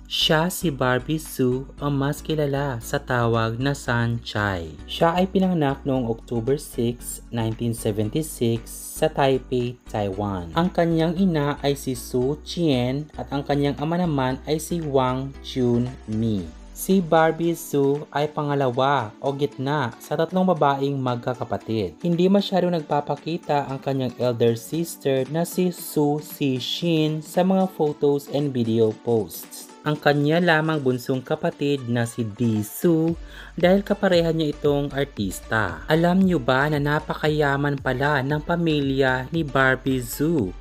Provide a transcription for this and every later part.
Siya si Barbie Hsu o mas kilala sa tawag na Sunshine. Siya ay pinanganak noong October 6, 1976 sa Taipei, Taiwan. Ang kanyang ina ay si Su Chien at ang kanyang ama naman ay si Wang Chun-mi. Si Barbie Hsu ay pangalawa o gitna sa tatlong babaeng magkakapatid. Hindi masyadong nagpapakita ang kanyang elder sister na si Su Cixin sa mga photos and video posts. Ang kanya lamang bunsong kapatid na si Di Hsu dahil kapareha niya itong artista. Alam niyo ba na napakayaman pala ng pamilya ni Barbie Hsu?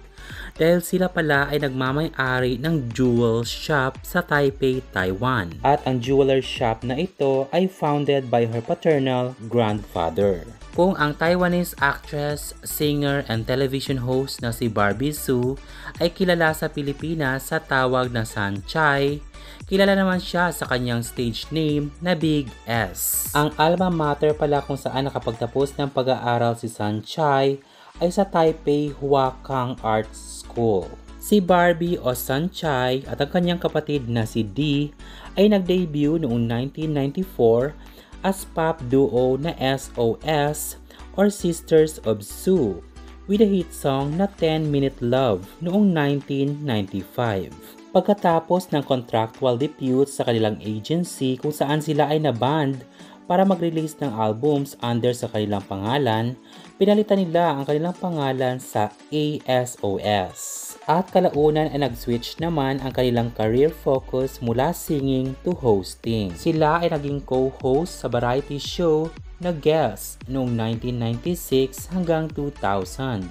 Dahil sila pala ay nagmamay-ari ng jewel shop sa Taipei, Taiwan. At ang jeweler shop na ito ay founded by her paternal grandfather. Kung ang Taiwanese actress, singer, and television host na si Barbie Hsu ay kilala sa Pilipinas sa tawag na Sunshine, kilala naman siya sa kanyang stage name na Big S. Ang alma mater pala kung saan nakapagtapos ng pag-aaral si Sunshine ay sa Taipei Huakang Arts School. Si Barbie o Sunshine at ang kanyang kapatid na si Di ay nag-debut noong 1994 as pop duo na SOS or Sisters of Hsu with a hit song na 10 Minute Love noong 1995. Pagkatapos ng contractual dispute sa kanilang agency kung saan sila ay na-banned para mag-release ng albums under sa kanilang pangalan, pinalitan nila ang kanilang pangalan sa ASOS. At kalaunan ay nag-switch naman ang kanilang career focus mula singing to hosting. Sila ay naging co-host sa variety show na Guess noong 1996 hanggang 2000.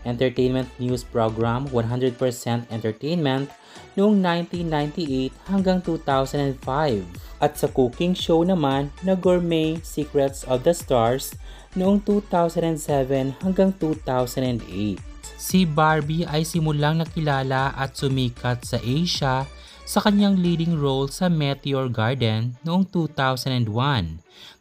Entertainment news program 100% Entertainment noong 1998 hanggang 2005. At sa cooking show naman na Gourmet Secrets of the Stars noong 2007 hanggang 2008. Si Barbie ay simulang nakilala at sumikat sa Asia sa kanyang leading role sa Meteor Garden noong 2001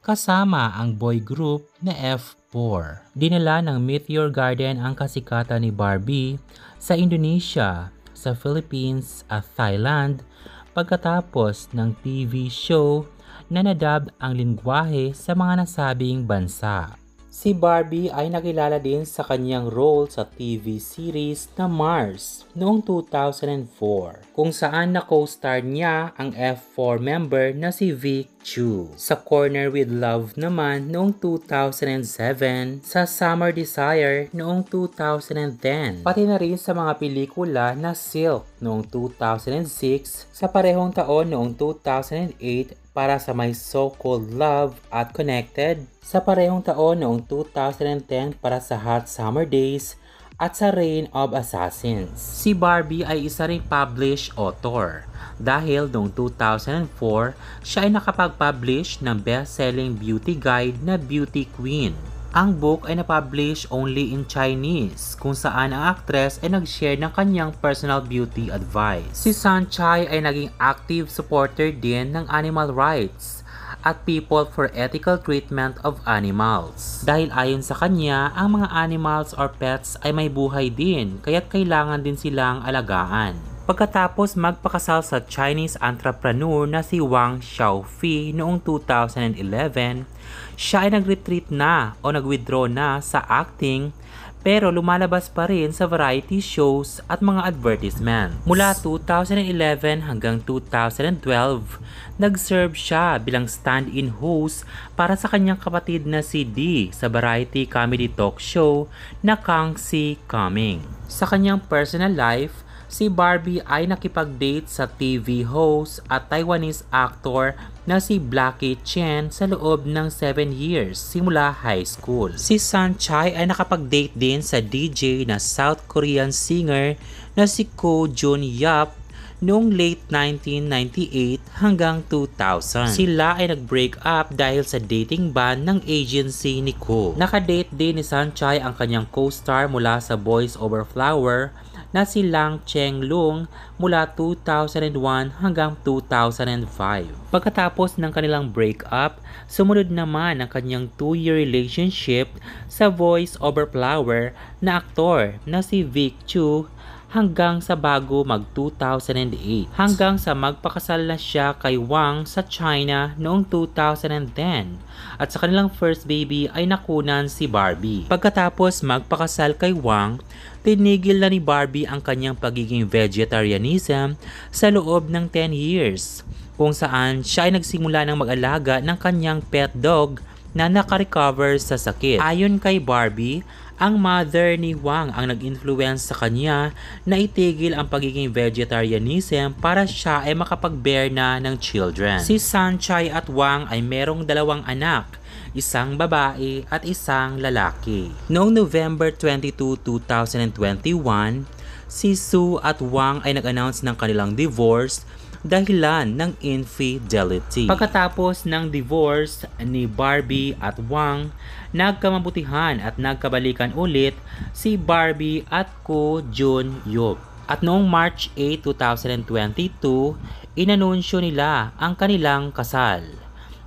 kasama ang boy group na F4. Dinala ng Meteor Garden ang kasikatan ni Barbie sa Indonesia, sa Philippines at Thailand pagkatapos ng TV show na nadub ang lingwahe sa mga nasabing bansa. Si Barbie ay nakilala din sa kanyang role sa TV series na Mars noong 2004 kung saan na-co-star niya ang F4 member na si Vic Chu. Sa Corner with Love naman noong 2007, sa Summer Desire noong 2010, pati na rin sa mga pelikula na Silk noong 2006, sa parehong taon noong 2008 para sa My So-Called Love at Connected, sa parehong taon noong 2010 para sa Hot Summer Days at sa Reign of Assassins. Si Barbie ay isa ring published author dahil noong 2004 siya ay nakapag-publish ng best-selling beauty guide na Beauty Queen. Ang book ay na-publish only in Chinese kung saan ang actress ay nag-share ng kanyang personal beauty advice. Si Sunshine ay naging active supporter din ng animal rights at people for ethical treatment of animals. Dahil ayon sa kanya, ang mga animals or pets ay may buhay din kaya't kailangan din silang alagaan. Pagkatapos magpakasal sa Chinese entrepreneur na si Wang Xiaofi noong 2011, siya ay nag-retreat na o nag-withdraw na sa acting pero lumalabas pa rin sa variety shows at mga advertisement. Mula 2011 hanggang 2012, nag-serve siya bilang stand-in host para sa kanyang kapatid na si Di sa variety comedy talk show na Kang Si Coming. Sa kanyang personal life, si Barbie ay nakipag-date sa TV host at Taiwanese actor na si Blackie Chen sa loob ng 7 years simula high school. Si Sunshine ay nakapag-date din sa DJ na South Korean singer na si Ko Jun Yap noong late 1998 hanggang 2000. Sila ay nag-break up dahil sa dating ban ng agency ni Ko. Nakadate din ni Sunshine ang kanyang co-star mula sa Boys Over Flower na si Lang Cheng Lung mula 2001 hanggang 2005. Pagkatapos ng kanilang breakup, sumunod naman ang kanyang 2-year relationship sa Voice Over Flower na aktor na si Vic Chu hanggang sa bago mag 2008 hanggang sa magpakasal na siya kay Wang sa China noong 2010 at sa kanilang first baby ay nakunan si Barbie. Pagkatapos magpakasal kay Wang, tinigil na ni Barbie ang kanyang pagiging vegetarianism sa loob ng 10 years kung saan siya ay nagsimula ng mag-alaga ng kanyang pet dog na nakarecover sa sakit. Ayon kay Barbie, ang mother ni Wang ang nag-influence sa kanya na itigil ang pagiging vegetarianism para siya ay makapag-bear na ng children. Si Sanchai at Wang ay merong 2 anak, isang babae at isang lalaki. Noong November 22, 2021, si Sue at Wang ay nag-announce ng kanilang divorce dahilan ng infidelity. Pagkatapos ng divorce ni Barbie at Wang, nagkamabutihan at nagkabalikan ulit si Barbie at Ko Jun Yup. At noong March 8, 2022, inanunsyo nila ang kanilang kasal.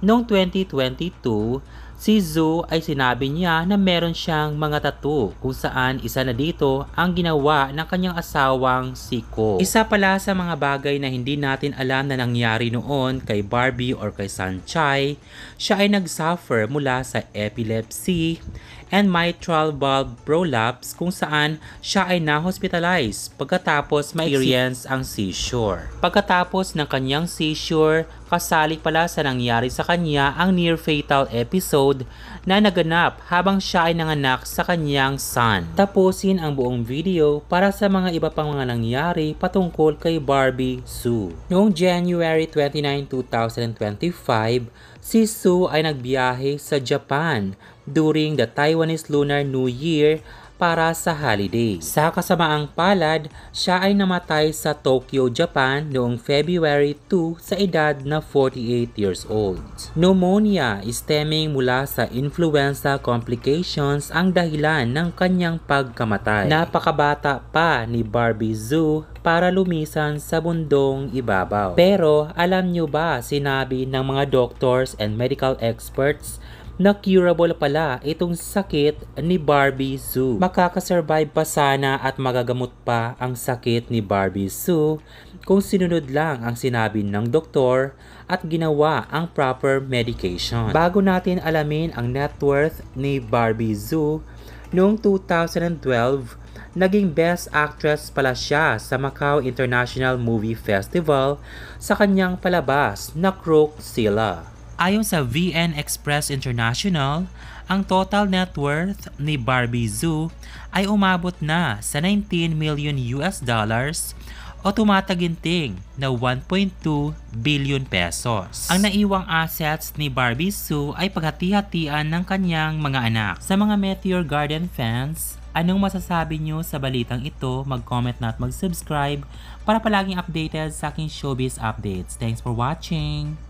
Noong 2022, si Zhu ay sinabi niya na meron siyang mga tattoo kung saan isa na dito ang ginawa ng kanyang asawang si Ko. Isa pala sa mga bagay na hindi natin alam na nangyari noon kay Barbie or kay Sanchai, siya ay nagsuffer mula sa epilepsy and mitral valve prolapse kung saan siya ay na-hospitalize pagkatapos ma-experience ang seizure. Pagkatapos ng kanyang seizure, kasali pala sa nangyari sa kanya ang near-fatal episode na naganap habang siya ay nanganak sa kanyang son. Tapusin ang buong video para sa mga iba pang mga nangyari patungkol kay Barbie Sue. Noong January 29, 2025, si Sue ay nagbiyahe sa Japan during the Taiwanese Lunar New Year para sa holiday. Sa kasamaang palad, siya ay namatay sa Tokyo, Japan noong February 2 sa edad na 48 years old. Pneumonia stemming mula sa influenza complications ang dahilan ng kanyang pagkamatay. Napakabata pa ni Barbie Sue para lumisan sa bundong ibabaw. Pero alam nyo ba, sinabi ng mga doctors and medical experts na curable pala itong sakit ni Barbie Sue. Makakasurvive pa sana at magagamot pa ang sakit ni Barbie Sue kung sinunod lang ang sinabi ng doktor at ginawa ang proper medication. Bago natin alamin ang net worth ni Barbie Sue, noong 2012, naging Best Actress pala siya sa Macau International Movie Festival sa kanyang palabas na Crooksilla. Ayon sa VN Express International, ang total net worth ni Barbie Sue ay umabot na sa 19 million US dollars o tumataginting na 1.2 billion pesos. Ang naiwang assets ni Barbie Sue ay paghati-hatian ng kanyang mga anak. Sa mga Meteor Garden fans, anong masasabi nyo sa balitang ito? Mag-comment na at mag-subscribe para palaging updated sa aking showbiz updates. Thanks for watching!